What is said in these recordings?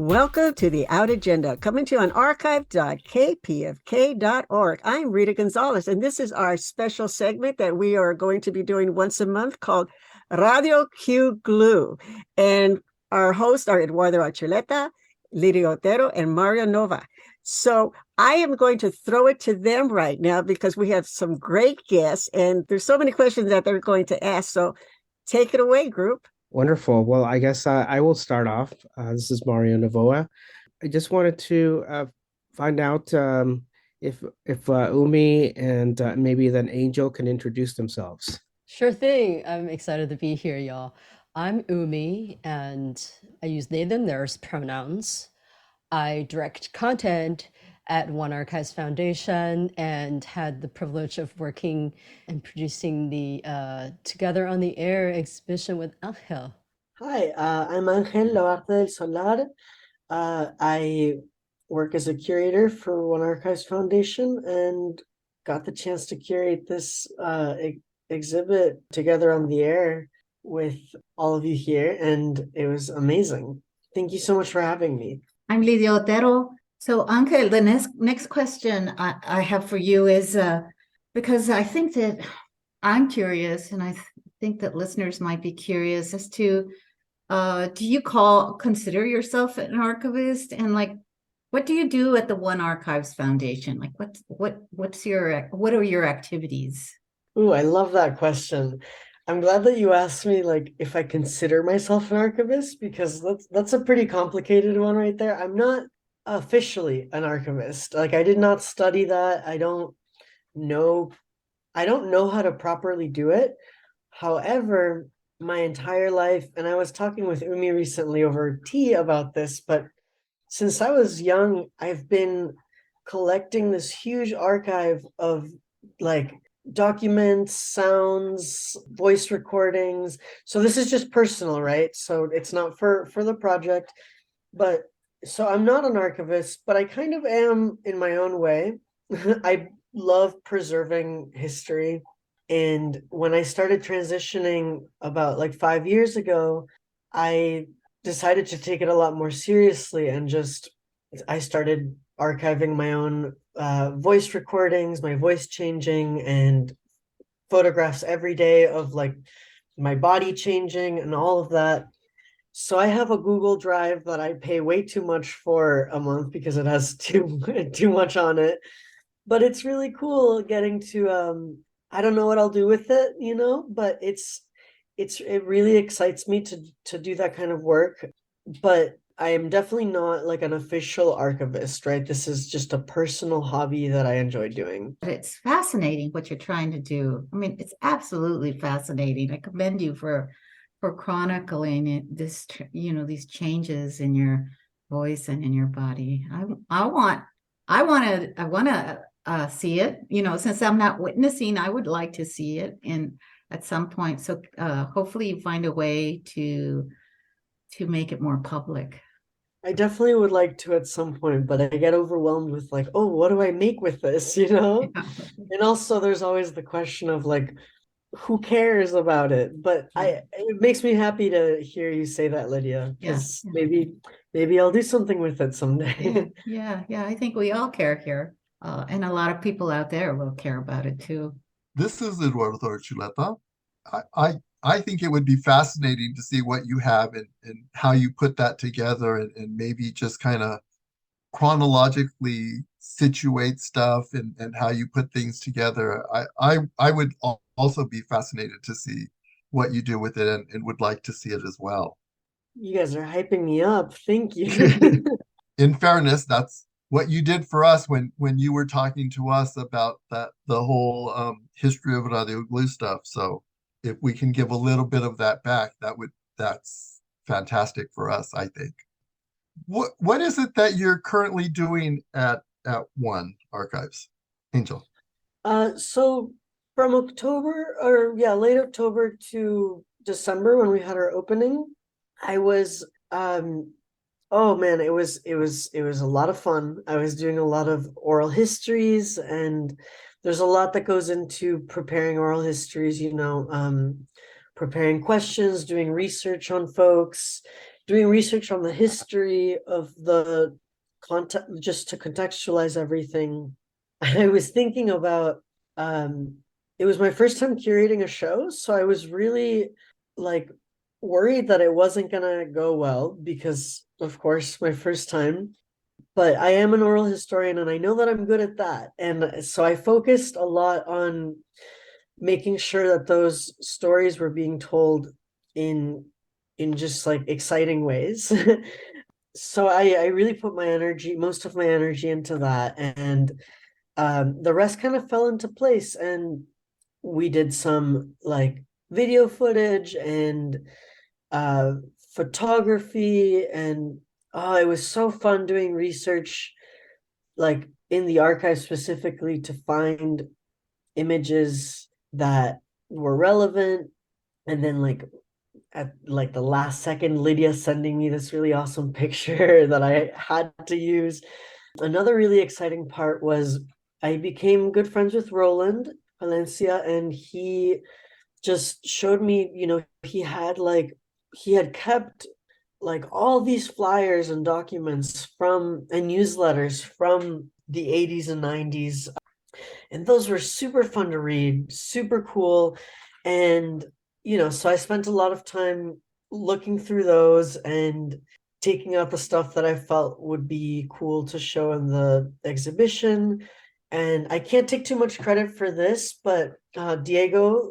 Welcome to the Out Agenda, coming to you on archive.kpfk.org. I'm Rita Gonzales, and this is our special segment that we are going to be doing once a month called RADIO QGLLU. And our hosts are Eduardo Archuleta, Lydia Otero, and Mario Novoa. So I am going to throw it to them right now because we have some great guests, and there's so many questions that they're going to ask. So take it away, group. Wonderful. Well, I guess I will start off. This is Mario Novoa. I just wanted to find out if Umi and maybe then Angel can introduce themselves. Sure thing. I'm excited to be here, y'all. I'm Umi, and I use they, them, theirs pronouns. I direct content at One Archives Foundation and had the privilege of working and producing the Together on the Air exhibition with Ángel. Hi, I'm Ángel Labarthe Solar. I work as a curator for One Archives Foundation and got the chance to curate this exhibit Together on the Air with all of you here, and it was amazing. Thank you so much for having me. I'm Lydia Otero. So, Ángel, the next question I have for you is because I think that I'm curious, and I think that listeners might be curious as to do you consider yourself an archivist, and like what do you do at the One Archives Foundation? Like what are your activities? Ooh, I love that question. I'm glad that you asked me like if I consider myself an archivist, because that's a pretty complicated one right there. I'm not officially an archivist. Like I did not study that. I don't know how to properly do it. However, my entire life, and I was talking with Umi recently over tea about this, but since I was young, I've been collecting this huge archive of like documents, sounds, voice recordings. So this is just personal, right? So it's not for the project, but so I'm not an archivist, but I kind of am in my own way. I love preserving history. And when I started transitioning about like 5 years ago, I decided to take it a lot more seriously and I started archiving my own voice recordings, my voice changing, and photographs every day of like my body changing and all of that. So I have a Google Drive that I pay way too much for a month because it has too much on it. But it's really cool getting to I don't know what I'll do with it, but it really excites me to do that kind of work. But I am definitely not like an official archivist, right? This is just a personal hobby that I enjoy doing. But it's fascinating what you're trying to do. I mean, it's absolutely fascinating. I commend you for chronicling it, these changes in your voice and in your body. I want to see it. Since I'm not witnessing, I would like to see it at some point. So hopefully you find a way to make it more public. I definitely would like to at some point, but I get overwhelmed with like, oh, what do I make with this, And also there's always the question of like, who cares about it? But it makes me happy to hear you say that, Lydia, because maybe I'll do something with it someday. Yeah. I think we all care here. And a lot of people out there will care about it too. This is Eduardo Archuleta. I think it would be fascinating to see what you have and how you put that together and maybe just kind of chronologically situate stuff and how you put things together. I would also be fascinated to see what you do with it and would like to see it as well. You guys are hyping me up. Thank you. In fairness, that's what you did for us when you were talking to us about the whole history of Radio QGLLU stuff. So if we can give a little bit of that back, that's fantastic for us, I think. What is it that you're currently doing at One Archives, Angel? So from late October to December when we had our opening, I was oh man, it was a lot of fun. I was doing a lot of oral histories, and there's a lot that goes into preparing oral histories, preparing questions, doing research on folks, doing research on the history of the content, just to contextualize everything, I was thinking about, it was my first time curating a show, so I was really like worried that it wasn't gonna go well because, of course, my first time. But I am an oral historian and I know that I'm good at that. And so I focused a lot on making sure that those stories were being told in just like exciting ways. So I really put my energy, most of my energy into that, and the rest kind of fell into place. And we did some like video footage and uh photography, and oh, it was so fun doing research like in the archive specifically to find images that were relevant. And then like at like the last second, Lydia sending me this really awesome picture that I had to use. Another really exciting part was I became good friends with Roland Valencia, and he just showed me, he had kept like all these flyers and documents from and newsletters from the 80s and 90s, and those were super fun to read, super cool. And so I spent a lot of time looking through those and taking out the stuff that I felt would be cool to show in the exhibition. And I can't take too much credit for this, but Diego,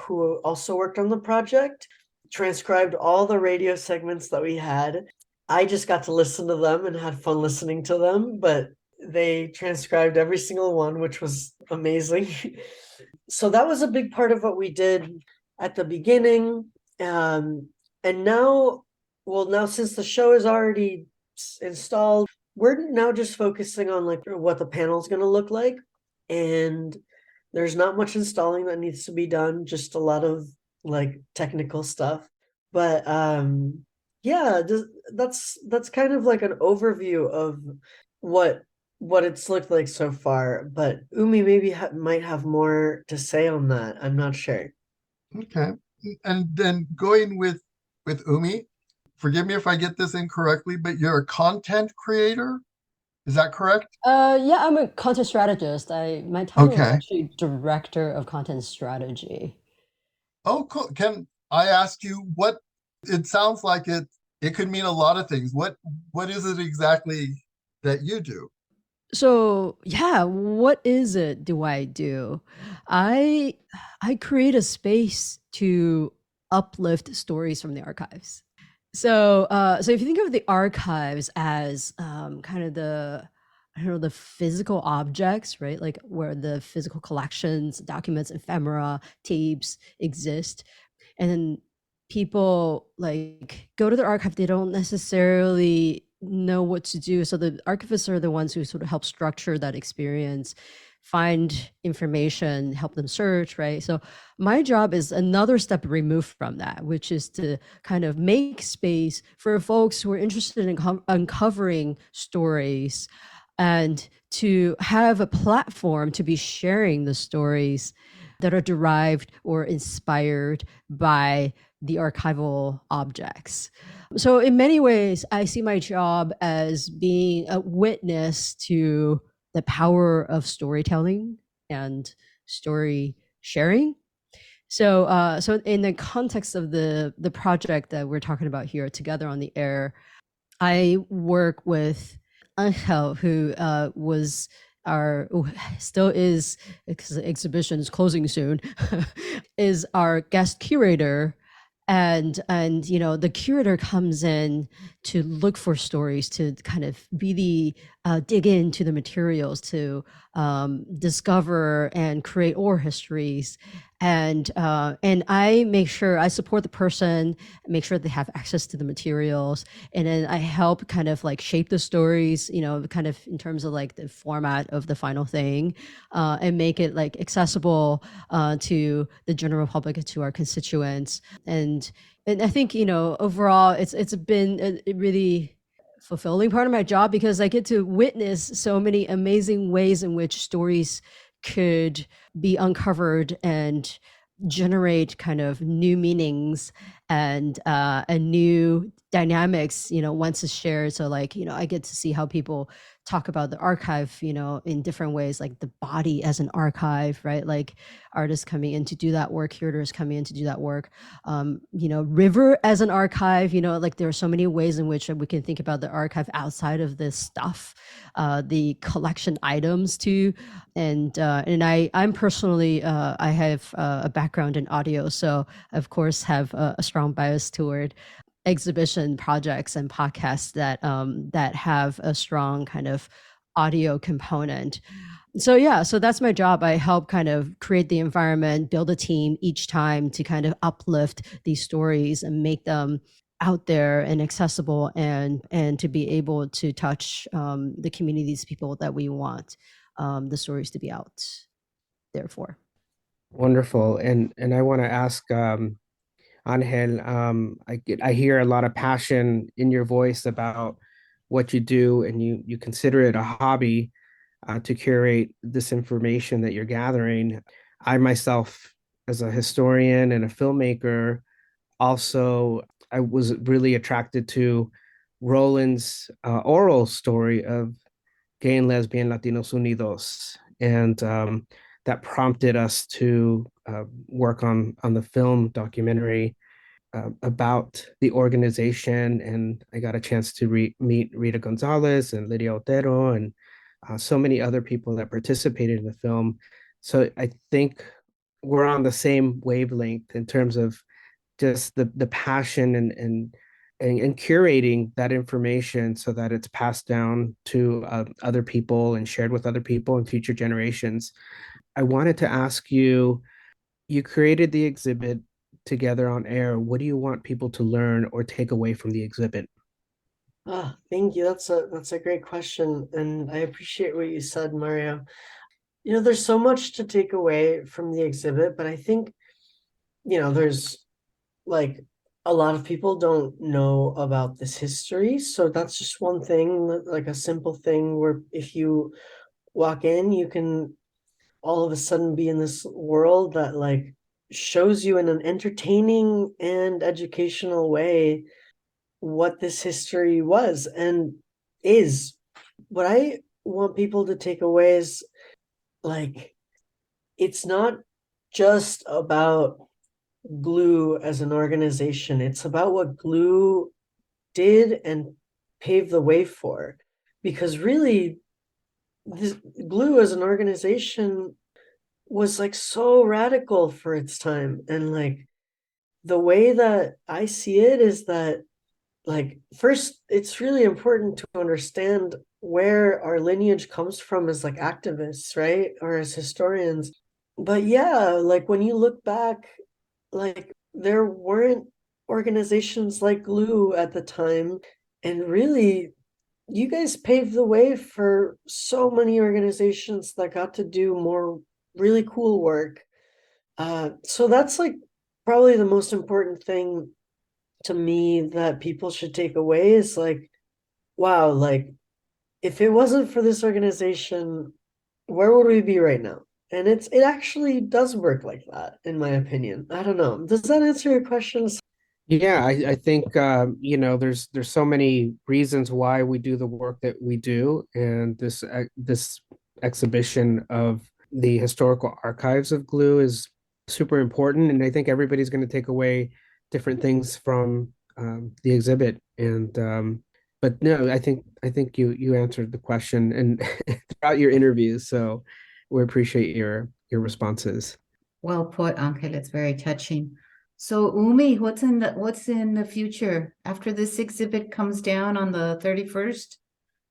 who also worked on the project, transcribed all the radio segments that we had. I just got to listen to them and had fun listening to them, but they transcribed every single one, which was amazing. So that was a big part of what we did at the beginning. And now since the show is already installed, we're now just focusing on like what the panel is going to look like. And there's not much installing that needs to be done, just a lot of like technical stuff. But yeah, that's kind of like an overview of what it's looked like so far. But Umi maybe might have more to say on that. I'm not sure. Okay. And then going with Umi, forgive me if I get this incorrectly, but you're a content creator. Is that correct? Yeah, I'm a content strategist. My title is Okay. actually Director of Content Strategy. Oh, cool. Can I ask you what it sounds like it could mean a lot of things. What is it exactly that you do? So yeah, what is it do I do? I create a space to uplift stories from the archives. So so if you think of the archives as kind of the the physical objects, right? Like where the physical collections, documents, ephemera, tapes exist, and then people like go to the archive, they don't necessarily know what to do, so the archivists are the ones who sort of help structure that experience, find information, help them search, right? So my job is another step removed from that, which is to kind of make space for folks who are interested in uncovering stories, and to have a platform to be sharing the stories that are derived or inspired by the archival objects. So in many ways, I see my job as being a witness to the power of storytelling and story sharing. So, so in the context of the project that we're talking about here, Together on the Air, I work with Ángel, who was still is, because the exhibition is closing soon, is our guest curator. And the curator comes in to look for stories, to kind of be the dig into the materials, to discover and create oral histories. And I make sure I support the person, make sure they have access to the materials, and then I help kind of like shape the stories, kind of in terms of like the format of the final thing, and make it like accessible to the general public and to our constituents. And I think overall it's been a really fulfilling part of my job, because I get to witness so many amazing ways in which stories could be uncovered and generate kind of new meanings and a new dynamics, once it's shared. So like, I get to see how people talk about the archive, in different ways, like the body as an archive, right? Like artists coming in to do that work, curators coming in to do that work, river as an archive, like there are so many ways in which we can think about the archive outside of this stuff, the collection items too. And I'm personally, I have a background in audio, so of course have a strong bias toward exhibition projects and podcasts that have a strong kind of audio component. So that's my job. I help kind of create the environment, build a team each time to kind of uplift these stories and make them out there and accessible, and to be able to touch the communities, people that we want the stories to be out there for. Wonderful. And I want to ask Angel, I hear a lot of passion in your voice about what you do, and you consider it a hobby to curate this information that you're gathering. I myself, as a historian and a filmmaker, also I was really attracted to Roland's oral story of gay and lesbian Latinos Unidos, and that prompted us to work on the film documentary about the organization. And I got a chance to meet Rita Gonzales and Lydia Otero and so many other people that participated in the film. So I think we're on the same wavelength in terms of just the passion and curating that information so that it's passed down to other people and shared with other people and future generations. I wanted to ask you, you created the exhibit together on air. What do you want people to learn or take away from the exhibit? Thank you. That's a great question, and I appreciate what you said, Mario. There's so much to take away from the exhibit, but I think, there's like a lot of people don't know about this history. So that's just one thing, like a simple thing where if you walk in, you can all of a sudden be in this world that like shows you in an entertaining and educational way what this history was and is. What I want people to take away is like, it's not just about GLLU as an organization. It's about what GLLU did and paved the way for. Because really, this GLLU as an organization was like so radical for its time. And like the way that I see it is that like, first, it's really important to understand where our lineage comes from as like activists, right? Or as historians. But yeah, like when you look back, like there weren't organizations like GLLU at the time. And really, you guys paved the way for so many organizations that got to do more really cool work. So that's like probably the most important thing to me that people should take away is like, wow, like if it wasn't for this organization, where would we be right now? And it actually does work like that, in my opinion. I don't know. Does that answer your questions? Yeah, I think there's so many reasons why we do the work that we do, and this exhibition of the historical archives of GLLU is super important, and I think everybody's going to take away different things from the exhibit. And but no, I think you answered the question and throughout your interviews, so we appreciate your responses. Well put, Ángel. It's very touching. So Umi, what's in the future after this exhibit comes down on the 31st?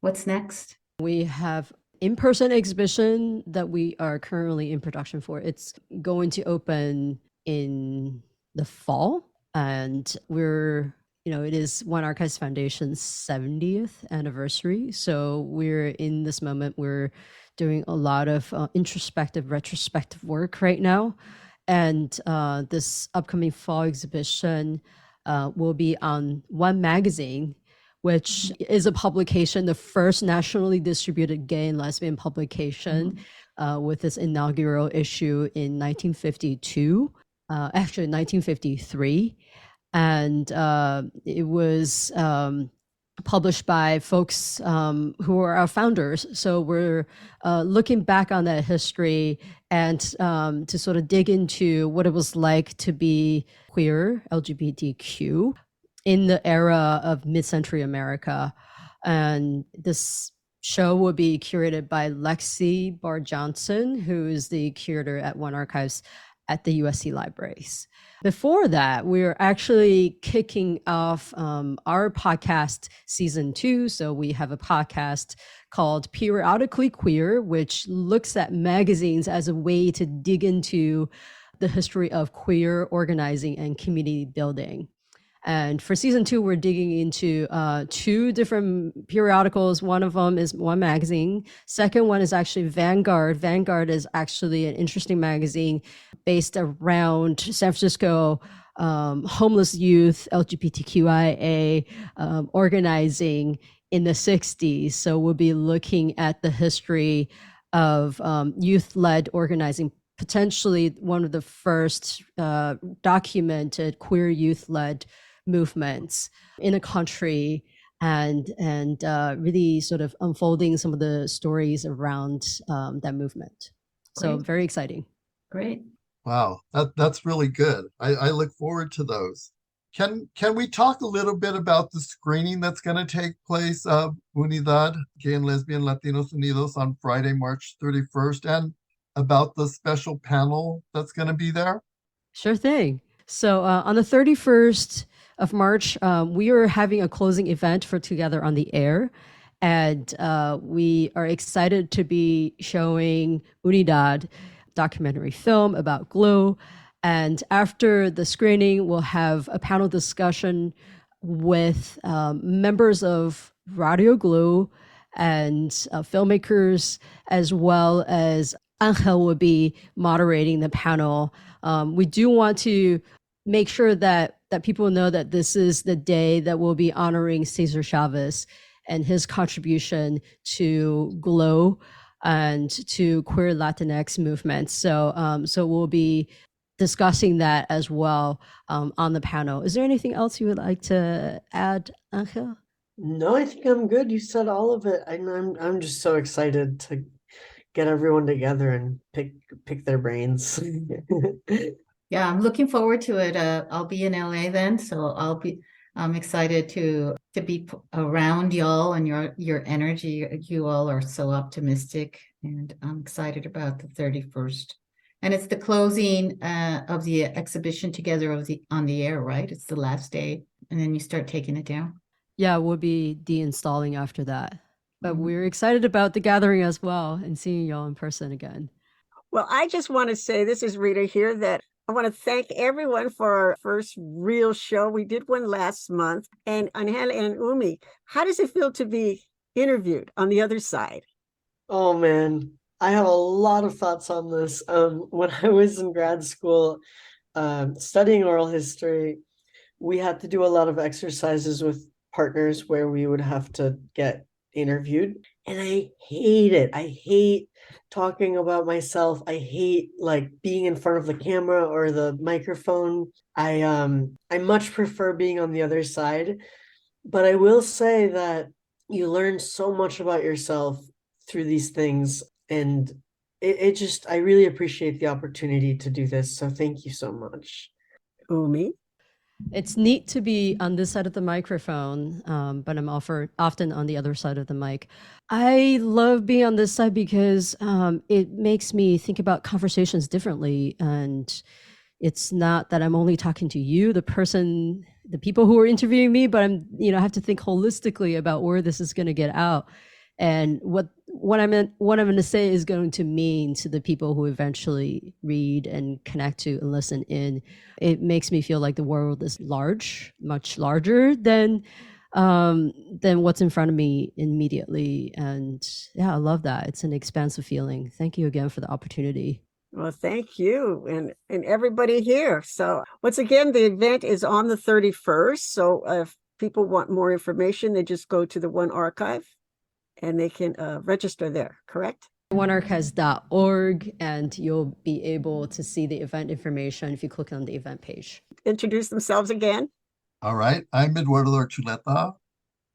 What's next? We have in-person exhibition that we are currently in production for. It's going to open in the fall, and it is One Archives Foundation's 70th anniversary. So we're in this moment, we're doing a lot of introspective, retrospective work right now. And this upcoming fall exhibition will be on One Magazine, which is a publication, the first nationally distributed gay and lesbian publication with its inaugural issue in 1952. actually 1953. And it was published by folks who are our founders. So we're looking back on that history and to sort of dig into what it was like to be queer, LGBTQ, in the era of mid-century America. And this show will be curated by Lexi Barr Johnson, who is the curator at One Archives at the USC Libraries. Before that, we're actually kicking off our podcast season 2. So we have a podcast called Periodically Queer, which looks at magazines as a way to dig into the history of queer organizing and community building. And for season 2, we're digging into 2 different periodicals. One of them is one magazine. Second one is actually Vanguard. Vanguard is actually an interesting magazine based around San Francisco homeless youth, LGBTQIA organizing in the 60s. So we'll be looking at the history of youth-led organizing, potentially one of the first documented queer youth-led movements in the country, and really sort of unfolding some of the stories around that movement. So Great. very exciting. Great. Wow, that's really good. I look forward to those. Can we talk a little bit about the screening that's going to take place Unidad, Gay and Lesbian Latinos Unidos on Friday, March 31st, and about the special panel that's going to be there? Sure thing. So on the 31st of March, we are having a closing event for Together on the Air. And we are excited to be showing Unidad documentary film about GLLU. And after the screening, we'll have a panel discussion with members of RADIO QGLLU and filmmakers, as well as Ángel will be moderating the panel. We do want to make sure that people know that this is the day that we'll be honoring Cesar Chavez and his contribution to GLLU and to queer Latinx movements. So we'll be discussing that as well on the panel. Is there anything else you would like to add, Ángel? No, I think I'm good. You said all of it. I'm just so excited to get everyone together and pick their brains. Yeah, I'm looking forward to it. I'll be in LA then, so I'm excited to be around y'all and your energy. You all are so optimistic, and I'm excited about the 31st. And it's the closing of the exhibition Together on the Air, right? It's the last day, and then you start taking it down. Yeah, we'll be deinstalling after that. But we're excited about the gathering as well and seeing y'all in person again. Well, I just want to say, this is Rita here, that I want to thank everyone for our first real show. We did one last month. And Ángel and Umi, how does it feel to be interviewed on the other side? Oh man, I have a lot of thoughts on this. When I was in grad school studying oral history, we had to do a lot of exercises with partners where we would have to get interviewed, and I hate it. I hate talking about myself. I hate like being in front of the camera or the microphone. I much prefer being on the other side, but I will say that you learn so much about yourself through these things, and I really appreciate the opportunity to do this, so thank you so much. Umi? It's neat to be on this side of the microphone, but I'm often on the other side of the mic. I love being on this side because it makes me think about conversations differently. And it's not that I'm only talking to you, the people who are interviewing me, but I have to think holistically about where this is going to get out. And what I'm going to say is going to mean to the people who eventually read and connect to and listen in. It makes me feel like the world is large, much larger than what's in front of me immediately. And yeah, I love that. It's an expansive feeling. Thank you again for the opportunity. Well, thank you and everybody here. So once again, the event is on the 31st. So if people want more information, they just go to the One Archive and they can register there, correct? onearchives.org, and you'll be able to see the event information if you click on the event page. Introduce themselves again. All right, I'm Eduardo Archuleta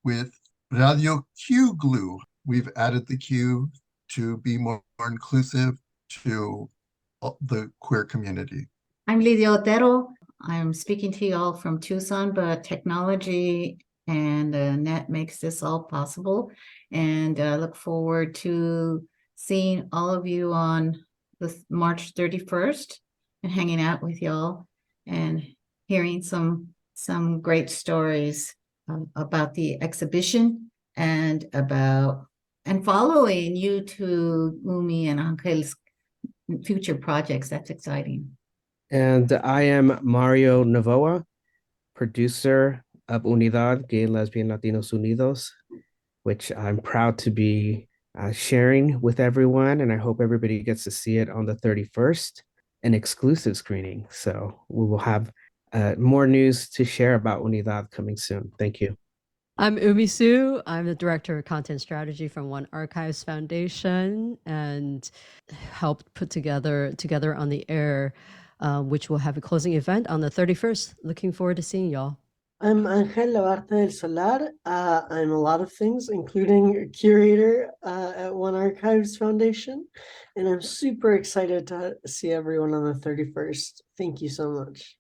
with RADIO QGLLU. We've added the Q to be more inclusive to the queer community. I'm Lydia Otero. I'm speaking to you all from Tucson, but technology and the net makes this all possible. And I look forward to seeing all of you on this March 31st and hanging out with y'all and hearing some great stories about the exhibition and following you to Umi and Angel's future projects. That's exciting. And I am Mario Novoa, producer of Unidad, Gay, Lesbian, Latinos Unidos, which I'm proud to be sharing with everyone. And I hope everybody gets to see it on the 31st, an exclusive screening. So we will have more news to share about Unidad coming soon. Thank you. I'm Umi Hsu. I'm the Director of Content Strategy from One Archives Foundation and helped put together on the Air, which will have a closing event on the 31st. Looking forward to seeing y'all. I'm Ángel Labarthe del Solar. I'm a lot of things, including a curator at One Archives Foundation. And I'm super excited to see everyone on the 31st. Thank you so much.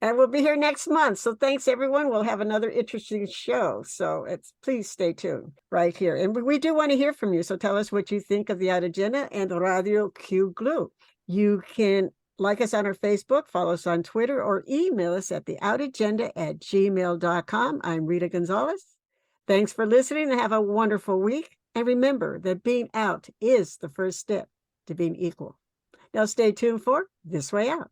And we'll be here next month. So thanks, everyone. We'll have another interesting show. So please stay tuned right here. And we do want to hear from you. So tell us what you think of the Out Agenda and Radio QGLLU. You can like us on our Facebook, follow us on Twitter, or email us at theoutagenda@gmail.com. I'm Rita Gonzales. Thanks for listening and have a wonderful week. And remember that being out is the first step to being equal. Now stay tuned for This Way Out.